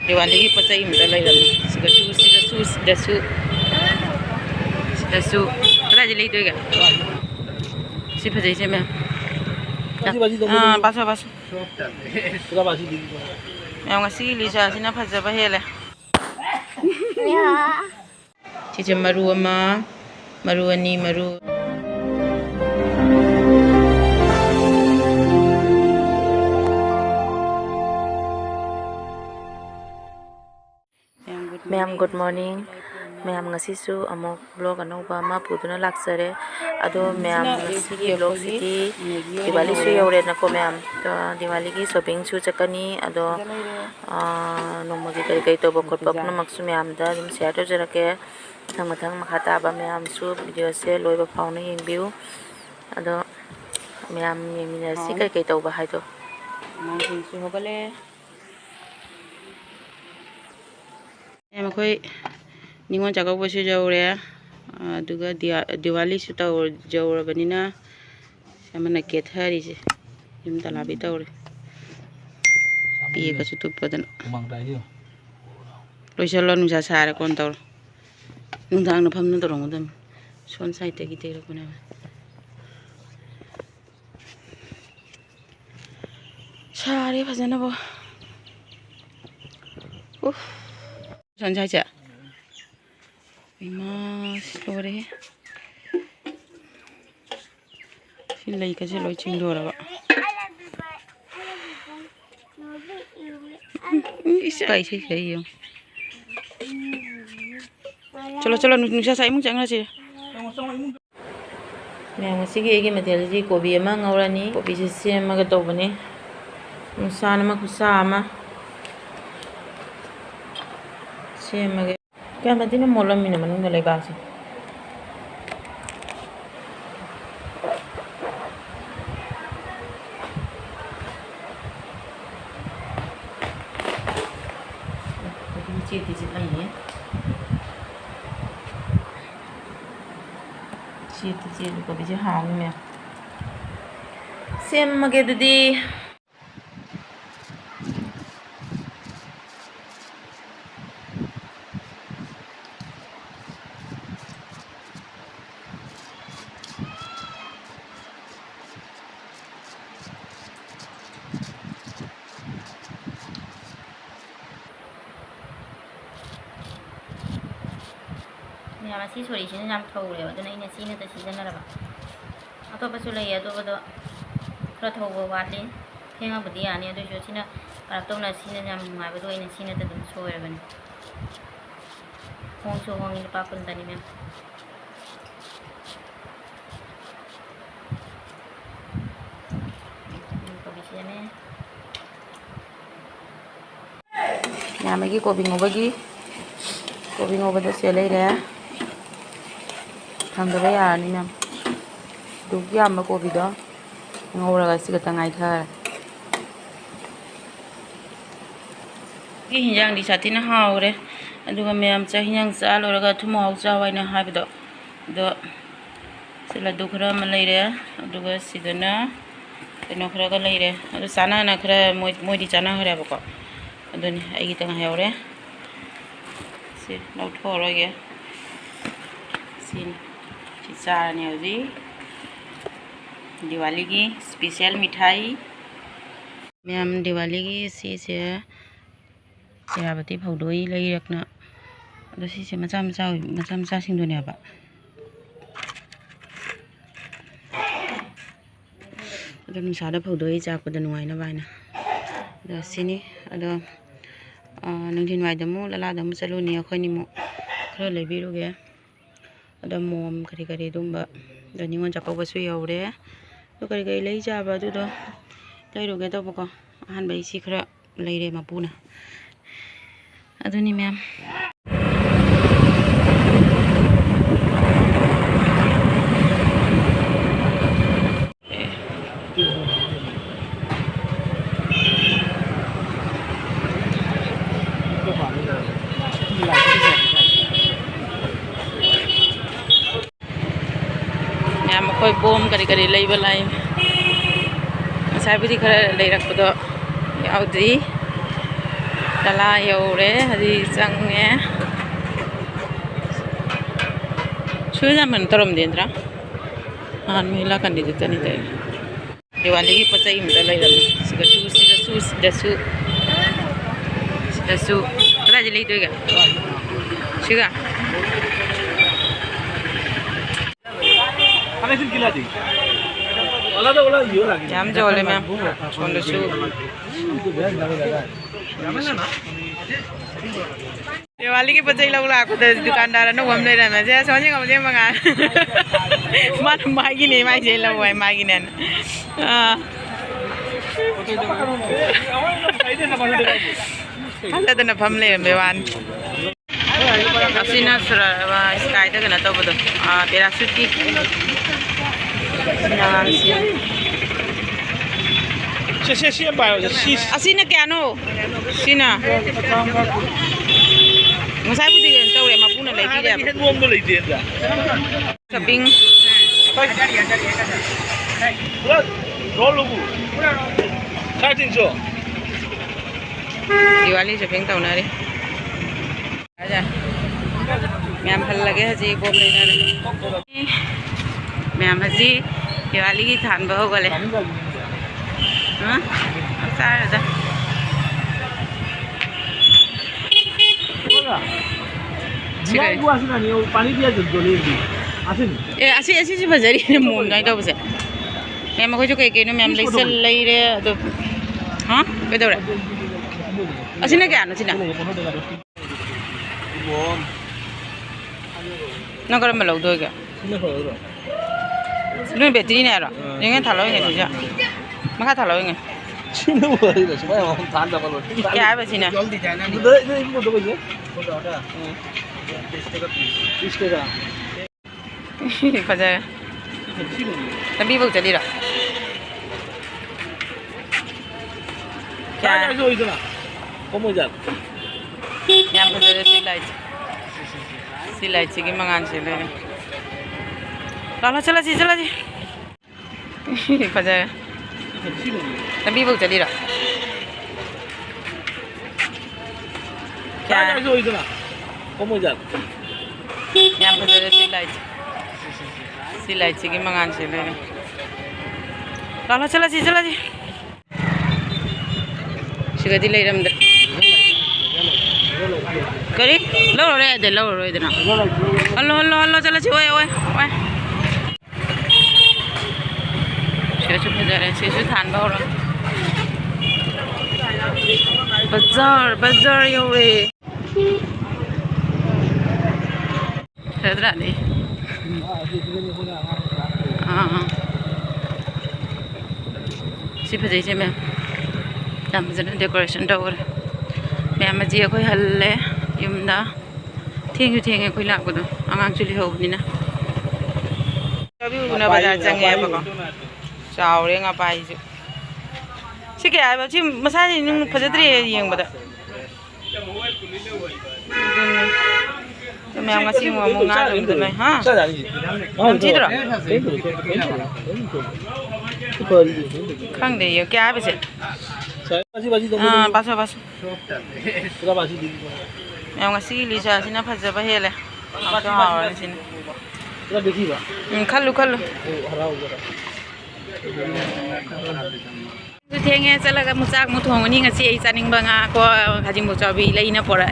दिवाली की पचई में लेरम सिदसु कदा जी लेदोगा सि फजै से मैम हाँ बासो बासो मैम ngasi Lisa sina फजबा हेले सिसे मरु अमा मरु अनि मरु ma'am good morning ma'am ngasisu amok vlog anouba ama puduna laksare ado ma'am ngasi vlog sidi Diwali su yaure nako ma'am to Diwali gi shopping su chakani ado nomagi kai kai to bokot papna maksu ma'am da dum share to jarake thang mathang makhata ba ma'am su video se loiba fauna yengbiu ado ma'am yengmina si kai kai to ba hai to mang su hogale ma'am अखोई निंगोन चाकौबसु जौरे अदुगा दिवाली सु जौरबनिना सामना केथरिसे yum तलाबी तौरे पिएगसु तुपदन लोइसलो नुसा सारे कोन तौर नुदांग फमन तौरंगदम सोन साइडगी तेरपने सारे फजनबो उफ सोन साइडसे लोरे लोई चिंदोरब चलो चलो नुसा साइमुं चंगरासे मैम सिगी मथेलजी कोबी अमा ngौरानी कोबी से सेमगा तौबने नुसान अमा खुसा अमा सेमगे क्या मत ना मोलम मिन मन लेबासे चीती को भी हाँ मैं सेम मगे दुदी मैम सी सोरीसीन याम थौरेबा अदुना इना सीना त सीजनरबा अतोपसु लैय अतोबदो खरा थौबा वाटले थेंगाबुदि यानी अदुसु सिना पारक्तौना सीना याम नुंगाइबदो इना सीना त दुम सोयरबनि होंसु होंगी लुपा कुंतनि मैम कोबीसीने यामगी कोबी ngobada se leire thangdaba yarani ma'am दुक याम कोबीदो ngौरागा सिगता ngaithar की हिंजांग दि साथिना हावरे अदुगा मैम चा हिंजांग चा लोरगा थुम हाउ चा वाइना हाबिदो दो सिला दुखरा म लेire अदुगा सिदना कनो खरागा लेire अदु साना ना खरा मोइदि चाना हराबको अदुनि आइगी तंग हावरे से लौथोरगे सिन चारने हजी दिवाली की स्पेशल मिठाई मैम दिवाली की से चेराबती फौदोई लेरकना अदो सिसे मचा मचा सिंदोनेबा अदो नुसादा फौदोई चाकपदा नुवाइना बाइना अदो सिनी अदो नंदिन वाइदमु ललादमु चलुनी अखोइनिमु खरा लेबिरुगे अदो मोम करी करी दुंबा अदो निंगोन चाकौबसु यौरे अदो करी करी लई जाबा अदुदो लैरुगे तौबको अहानबा इसी खरा लैरे मपुना अदुनी मैम मैम अखोई बोम करी करी लैबा लाई साइबुदी खरा लैरकपदो याउद्री Tala yore hadi changye suja man torom dendra an mihila candidate ni de Diwali ki pachai imta lai ram siga su kala je lai toiga siga Ano sin kila di wala yo lagi jam jole ma'am sonda su Diwali की बचाई लोग लाखों तो दुकानदार ने वम ले रहे हैं जैसे सोचे कब जे मंगा मार मागी नहीं मागी जेल हुआ है मागी ने अच्छा तो न फम ले बेवान असीना सुरा स्काई तक न तो बतो तेरा सुटी Siya ba? असीना क्या नो सीना Masai putih kan tahu ya mampu nak lagi dia. Kan uang tu lagi dia. Shopping. Roll logo. Starting show. Diwali shopping tahu nari. Aja. Ma'am hal lage haji bob le nari. Ma'am haji Diwali की थान बहु गले. हाँ? सारा दा. Jiwa gua sih nani, pani dia jodolin di, asin. Asin sih bazari ni mon ngai tahu besar. Memang kau juga kayak ni memang lesel lagi re, tu, हाँ? Betul tak? Asin nak क्या asin nak? Nak kalau malu tu क्या? Lu betri ni ada, jangan thalau ini saja. Maka thalau ini. Cina boleh dah, supaya orang tanda malu. क्या है बसीना? Ini mau tu apa? Istirahat. Fajar. Tapi बहुत चली रहा. क्या? Itu itu lah. Kamu jangan. Yang fajar सिलाई की मंगान चले. लाला चला जी. Fajar. Tapi बहुत चली रहा. क्या? Itu itu lah. Kamu jangan. Yang fajar सिलाई की मंगान चले. लाला चला जी. शिकायती ले रहा अंदर. करी लो रे इधर ना. हेलो चला जी ओए. शेषु बाजार है शेषु थान बावरा. बाजार यो रे. Terus ni. Si bagai je ma'am. Jam zaman decoration dah orang. Ma'am aji aku halle, yumda. Tiang aku lagu tu. Angang culi hau ni na. Tapi guna baca jangan apa kau. Jauh yang apa itu. Si kaya apa? Si masa ni nung pejadri yang benda. तो मैं आऊँगा सिंह मुँगा तो मैं हाँ हम जीत रहा खांग दे ये क्या है वैसे हाँ बासो मैं आऊँगा सिंह लिसा सिंह फंसा बहे ले आप तो हाँ वाले सिंह खालू Thengnya celaga musak muthong ni ngasi ai saning banga ko hajing bocabi laina pora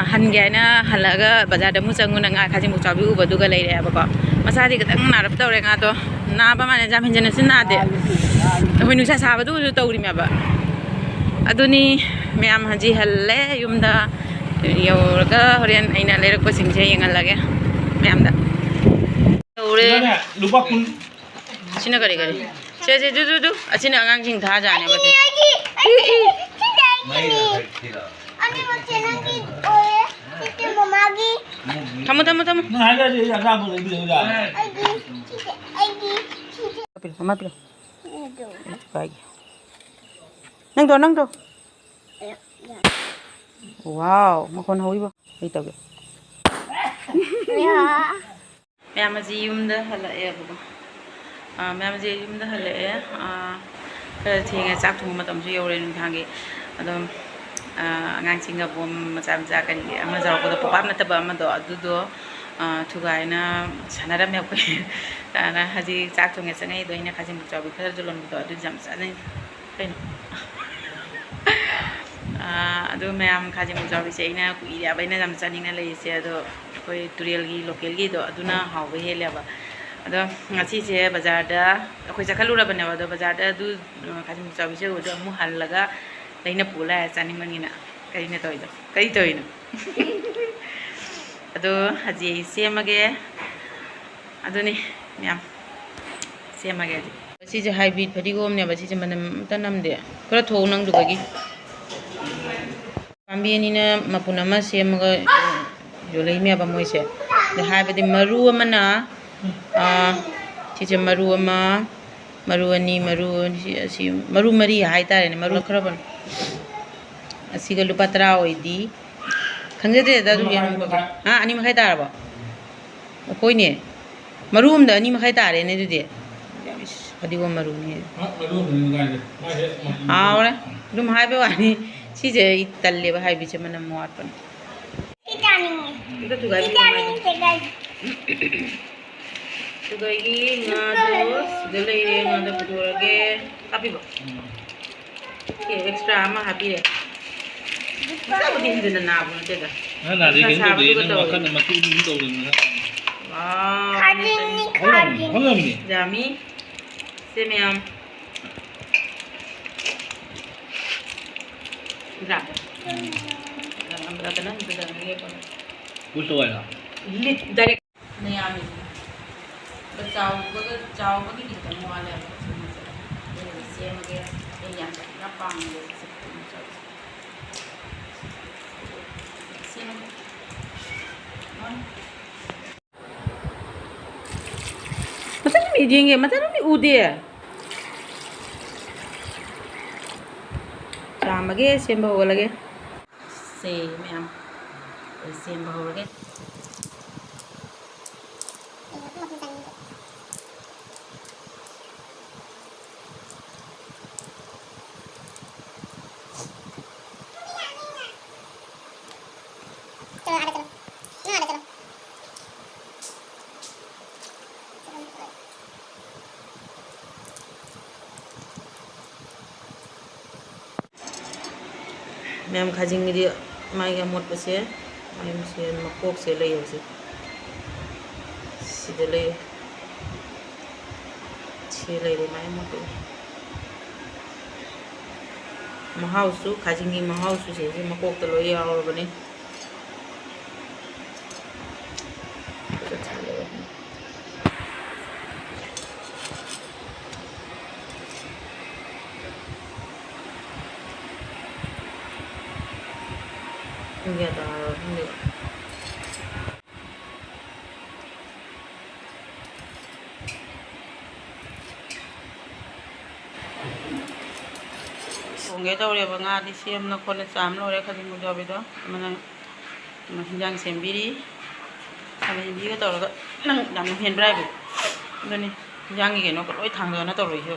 hangena halaga bazar da musangun nga hajing bocabi u baduga laire ba ko masadi katang narap tawre nga to na ba mane jam hinjana sinna de hoinu sa sa badu tawri me ba aduni meam haji halle yumda yoga horian aina lerak pasing je yangal lage meam da tawre lupa pun sina kari चे अच्छी ना आंग जिंग था जाने बस थमो nang do wow makon hoi ba ei tabe ya ma ji yum da hala e ba ma'am जी यूम हल्ले खर थेंगे चाक थोंग मतलब यौरे नुथांगी ꯑꯉꯥꯡꯁꯤꯡꯒ ꯕꯣꯝ ꯃꯆꯥ ꯃꯆꯥ ꯀꯔꯤ ꯑꯃ ꯌꯥꯎꯔꯛꯄꯗꯣ ꯄꯣꯄꯥꯞ ꯅꯠꯇꯕ ꯑꯃꯗꯣ ꯑꯗꯨꯗꯣ ꯊꯨꯒꯥꯏꯅ ꯁꯥꯟꯅꯔꯝꯃꯦ ꯑꯩꯈꯣꯏ ꯍꯧꯖꯤꯛ ꯆꯥꯛ ꯊꯣꯡꯉꯦ ꯆꯪꯉꯛꯏꯗꯣ ꯑꯩꯅ ꯈꯥꯖꯤꯡ ꯆꯥꯎꯕꯤ ꯈꯔ ꯌꯣꯜꯂꯝꯕꯗꯣ ꯑꯗꯨꯗꯤ ꯌꯥꯝ ꯆꯥꯅꯩ ꯀꯩꯅꯣ ꯑꯗꯨ ꯃꯌꯥꯝ ꯈꯥꯖꯤꯡ ꯆꯥꯎꯕꯤꯁꯦ ꯑꯩꯅ ꯀꯨꯏꯔꯦꯕ ꯑꯩꯅ ꯌꯥꯝ ꯆꯥꯅꯤꯡꯅ ꯂꯩꯔꯤꯁꯦ ꯑꯗꯣ ꯑꯩꯈꯣꯏ ꯇꯨꯔꯦꯜꯒꯤ ꯂꯣꯀꯦꯜꯒꯤꯗꯣ ꯑꯗꯨꯅ ꯍꯥꯎꯕ ꯍꯦꯜꯂꯦꯕ ꯑꯗꯣ ꯉꯁꯤꯁꯦ ꯕꯖꯥꯔꯗ ꯑꯩꯈꯣꯏ ꯆꯠꯈꯠꯂꯨꯔꯕꯅꯦꯕ ꯑꯗꯣ ꯕꯖꯥꯔꯗ ꯑꯗꯨ ꯈꯥꯖꯤꯡ ꯆꯥꯎꯕꯤꯁꯦ ꯎꯕꯗꯣ ꯑꯃꯨꯛ ꯍꯜꯂꯒ ꯂꯩꯅ ꯄꯨ ꯂꯥꯛꯑꯦ ꯆꯥꯅꯤꯡꯕꯅꯤꯅ ꯀꯔꯤꯅ ꯇꯧꯔꯤꯗꯣ ꯀꯔꯤ ꯇꯧꯔꯤꯅꯣ ꯑꯗꯣ ꯍꯧꯖꯤꯛ ꯑꯩ ꯁꯦꯝꯃꯒꯦ ꯑꯗꯨꯅꯤ ꯃꯌꯥꯝ ꯁꯦꯝꯃꯒꯦ ꯍꯧꯖꯤꯛ ꯁꯤꯁꯦ ꯍꯥꯏꯕ꯭ꯔꯤꯠ ꯐꯗꯤꯒꯣꯝꯅꯦꯕ ꯁꯤꯁꯦ ꯃꯅꯝ ꯑꯝꯇ ꯅꯝꯗꯦ ꯈꯔ ꯊꯣꯛꯎ ꯅꯪꯗꯨꯕꯒꯤ ꯄꯥꯝꯕꯤ ꯑꯅꯤꯅ ꯃꯄꯨꯟ ꯑꯃ ꯁꯦꯝꯃꯒ ꯌꯣꯜꯂꯛꯏꯅꯦꯕ ꯃꯣꯏꯁꯦ ꯑꯗ ꯍꯥꯏꯕꯗꯤ ꯃꯔꯨ ꯑꯃꯅ ꯁꯤꯁꯦ ꯃꯔꯨ ꯑꯃ ꯃꯔꯨ ꯑꯅꯤ ꯃꯔꯨ ꯑꯁꯤ ꯃꯔꯨ ꯃꯔꯤ ꯍꯥꯏꯇꯥꯔꯦꯅꯦ ꯃꯔꯨ ꯈꯔꯕꯅꯤ ꯑꯁꯤꯒ ꯂꯨꯄꯥ 10 ꯑꯣꯏꯗꯤ ꯈꯪꯖꯗꯦꯗ ꯑꯗꯨꯒꯤ ꯑꯅꯤ ꯃꯈꯥꯏ ꯇꯥꯔꯕꯣ ꯑꯩꯈꯣꯏꯅꯦ ꯃꯔꯨ ꯑꯃꯗ 2 ꯃꯈꯥꯏ ꯇꯥꯔꯦꯅꯦ ꯑꯗꯨꯗꯤ ꯐꯗꯤꯒꯣꯝ ꯃꯔꯨꯅꯤ ꯍꯥꯎꯔꯦ ꯑꯗꯨꯝ ꯍꯥꯏꯕ ꯋꯥꯅꯤ ꯁꯤꯁꯦ ꯑꯩ ꯇꯜꯂꯦꯕ ꯍꯥꯏꯕꯤꯁꯦ ꯃꯅꯝ ꯋꯥꯠꯄꯅꯦ ꯇꯨꯒꯥꯏꯒꯤ ꯉꯥꯗꯣ ꯁꯤꯗ ꯂꯩꯔꯦ ꯉꯥꯗꯣ ꯄꯨꯊꯣꯔꯛꯑꯒꯦ ꯍꯥꯞꯄꯤꯕꯣ ꯑꯦꯛꯁꯇ꯭ꯔꯥ ꯑꯃ ꯍꯥꯞꯄꯤꯔꯦ ꯆꯥꯕꯨꯗꯤ ꯍꯤꯗꯅ ꯅꯥꯕ ꯅꯠꯇꯦꯗ ꯌꯥꯝꯃꯤ ꯁꯦ ꯃꯌꯥꯝ डायरेक्ट नहीं आमी चावबगी खितंग वाले सेमगे ना पांगे मचन मी देंगे मचन मी उदे चामगे सेम होलगे से मैम सेम होलगे मैम खाजिंगी माइगा मोटपसे मैम से मकोक से ले होसे सिदे ले छे ले रे माइ मोटे महाउसु खाजिंगी महाउसु से मकोक तो लोई और बने Enggak tahu, enggak. Enggak tahu ya bang, adi siam nak konek sam lo, mereka di muda bedo, mana masih jang sembiri, kami sembiri kita tahu kan, nang jang hen berapa, ini jang ini kan, kalau itu tangga na tahu loh itu.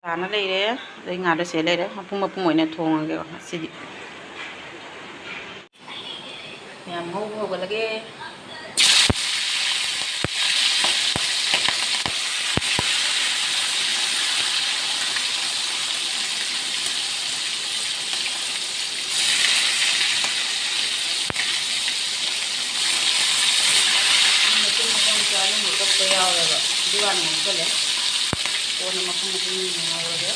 Karena leh, leh ngada sih leh, mapung mau ini thong enggak, sih. Yang mau lagi dua nih boleh, oh nama kamu ini mau lagi,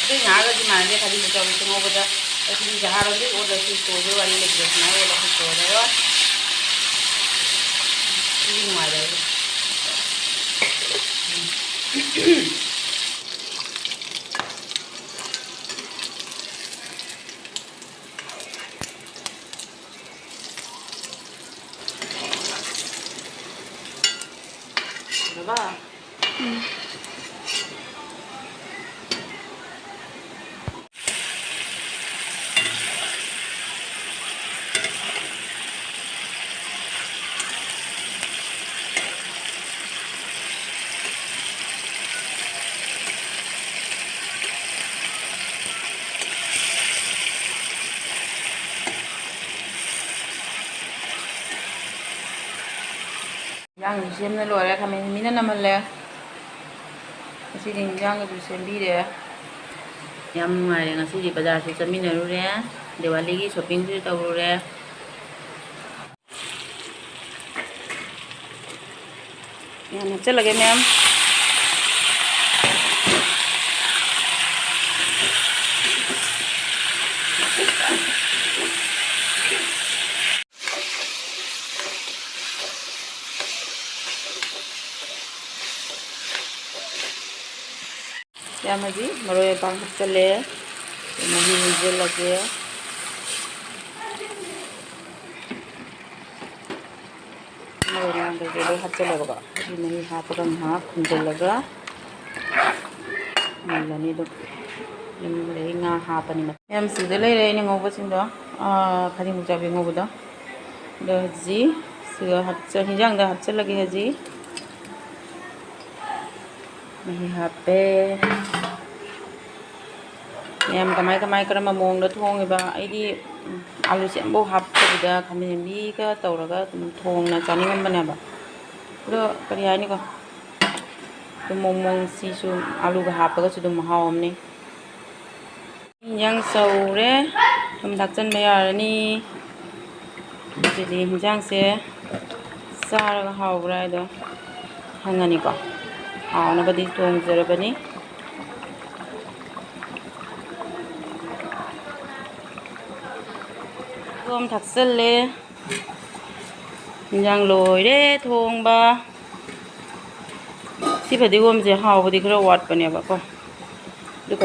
tapi nggak di mana dia tadi betul betul mau beda, tapi jahar aja, udah sih tuh wali lagi nah, udah sih tuh ya, ini mana ya? Ba? ꯌꯥꯡ ꯁꯦꯝꯅ ꯂꯣꯏꯔꯦ ꯈꯥꯃꯦꯟ ꯃꯤꯅ ꯅꯝꯍꯜꯂꯦ ꯉꯁꯤꯗꯤ ꯌꯦꯟꯖꯥꯡꯒꯁꯨ ꯁꯦꯝꯕꯤꯔꯦ ꯌꯥꯝ ꯅꯨꯡꯉꯥꯏꯔꯦ ꯉꯁꯤꯗꯤ ꯕꯖꯥꯔꯁꯨ ꯆꯠꯃꯤꯟꯅꯔꯨꯔꯦ ꯗꯤꯋꯥꯂꯤꯒꯤ ꯁꯣꯞꯄꯤꯡꯁꯨ ꯇꯧꯔꯨꯔꯦ ꯌꯥꯝ ꯍꯥꯞꯆꯤꯜꯂꯒꯦ ꯃꯌꯥꯝ ꯌꯥꯝꯃꯗꯤ ꯃꯔꯣꯏ ꯃꯄꯥꯡ ꯍꯥꯞꯆꯤꯜꯂꯦ ꯃꯍꯤ ꯍꯩꯖꯤꯜꯂꯒꯦ ꯃꯔꯣꯏ ꯃꯄꯥꯡ ꯀꯩꯀꯩ ꯂꯣꯏ ꯍꯥꯞꯆꯤꯜꯂꯦꯕꯀꯣ ꯃꯍꯤ ꯍꯥꯞꯄꯒ ꯉꯥꯏꯍꯥꯛ ꯈꯨꯝꯖꯤꯜꯂꯒ ꯃꯨꯜꯂꯅꯤ ꯑꯗꯨꯝ ꯑꯗꯒꯤ ꯉꯥ ꯍꯥꯞꯄꯅꯤ ꯃꯌꯥꯝ ꯁꯤꯗ ꯂꯩꯔꯦ ꯑꯩꯅ ꯉꯧꯕꯁꯤꯡꯗꯣ ꯈꯖꯤꯡ ꯆꯥꯕꯤ ꯉꯧꯕꯗꯣ ꯑꯗꯣ ꯍꯧꯖꯤꯛ ꯁꯤꯒ ꯍꯤꯟꯖꯥꯡꯗ ꯍꯥꯞꯆꯤꯜꯂꯒꯦ ꯍꯧꯖꯤꯛ ꯃꯍꯤ ꯍꯥꯞꯄꯦ ꯃꯌꯥꯝ ꯀꯃꯥꯏ ꯀꯔꯝꯕ ꯃꯑꯣꯡꯗ ꯊꯣꯡꯉꯤꯕ ꯑꯩꯗꯤ ꯑꯂꯨꯁꯦ ꯑꯃꯐꯥꯎ ꯍꯥꯞꯇꯕꯤꯗ ꯈꯥꯃꯦꯟꯕꯤꯒ ꯇꯧꯔꯒ ꯑꯗꯨꯝ ꯊꯣꯡꯅ ꯆꯥꯅꯤꯡꯉꯝꯕꯅꯦꯕ ꯑꯗꯣ ꯀꯔꯤ ꯍꯥꯏꯅꯤꯀꯣ ꯑꯗꯨꯝ ꯃꯣꯡꯁꯤꯁꯨ ꯑꯂꯨꯒ ꯍꯥꯞꯄꯒꯁꯨ ꯑꯗꯨꯝ ꯃꯍꯥꯎ ꯑꯃꯅꯤ ꯏꯟꯖꯥꯡ ꯁꯧꯔꯦ ꯊꯨꯝ ꯊꯥꯛꯆꯤꯟꯕ ꯌꯥꯔꯅꯤ ꯑꯗꯨꯗꯤ ꯏꯟꯖꯥꯡꯁꯦ ꯆꯥꯔꯒ ꯍꯥꯎꯕ꯭ꯔꯥ ꯍꯥꯏꯗꯣ ꯈꯪꯉꯅꯤꯀꯣ ꯍꯥꯎꯅꯕꯗꯤ ꯊꯣꯡꯖꯔꯕꯅꯤ ꯊꯨꯝ ꯊꯥꯛꯆꯤꯜꯂꯦ ꯏꯟꯖꯥꯡ ꯂꯣꯏꯔꯦ ꯊꯣꯡꯕ ꯁꯤ ꯐꯗꯤꯒꯣꯝꯁꯦ ꯍꯥꯎꯕꯗꯤ ꯈꯔ ꯋꯥꯠꯄꯅꯦꯕꯀꯣ ꯑꯗꯨ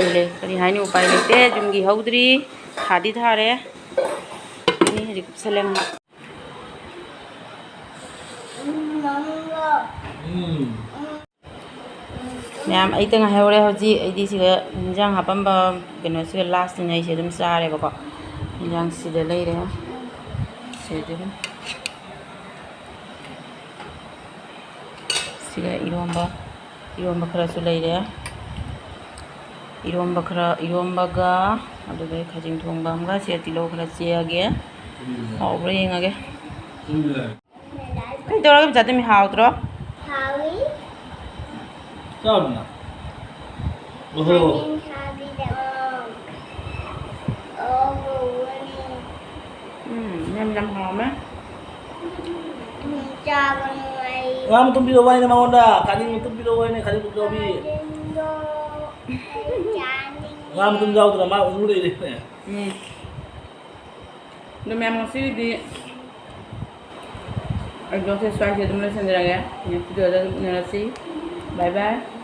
ꯀꯔꯤ ꯍꯥꯏꯅꯤ ꯎꯄꯥꯏ ꯂꯩꯇꯦ ꯌꯨꯝꯒꯤ ꯍꯧꯗ꯭ꯔꯤ ꯊꯥꯗꯤ ꯊꯥꯔꯦ ꯑꯗꯨꯅꯤ ꯍꯧꯖꯤꯛ ꯀꯨꯞꯁꯜꯂꯦ ꯃꯌꯥꯝ ꯑꯩꯇ ꯉꯥꯏꯍꯧꯔꯦ ꯍꯧꯖꯤꯛ ꯑꯩꯗꯤ ꯁꯤꯒ ꯏꯟꯖꯥꯡ ꯍꯥꯞꯄꯝꯕ ꯀꯩꯅꯣꯁꯤꯒ ꯂꯥꯁꯅꯤꯅ ꯑꯩꯁꯦ ꯑꯗꯨꯝ ꯆꯥꯔꯦꯕꯀꯣ ꯏꯟꯖꯥꯡ ꯁꯤꯗ ꯂꯩꯔꯦ ꯁꯤꯗ siga iromba kharasu leire iromba ga aduga khajing thongba amga se tilo khara cheage hawbra yengage kai doragam jate mi hawdro hawi sabna oho nem hawme ngam tum bilo wai na maonda kaning tum bilo wai na kaning tum jobi ngam tum jauh tu ma ulu deh ne do mem ngasi di agak sesuai jadi mulai sendiri ya ini video ada narasi bye bye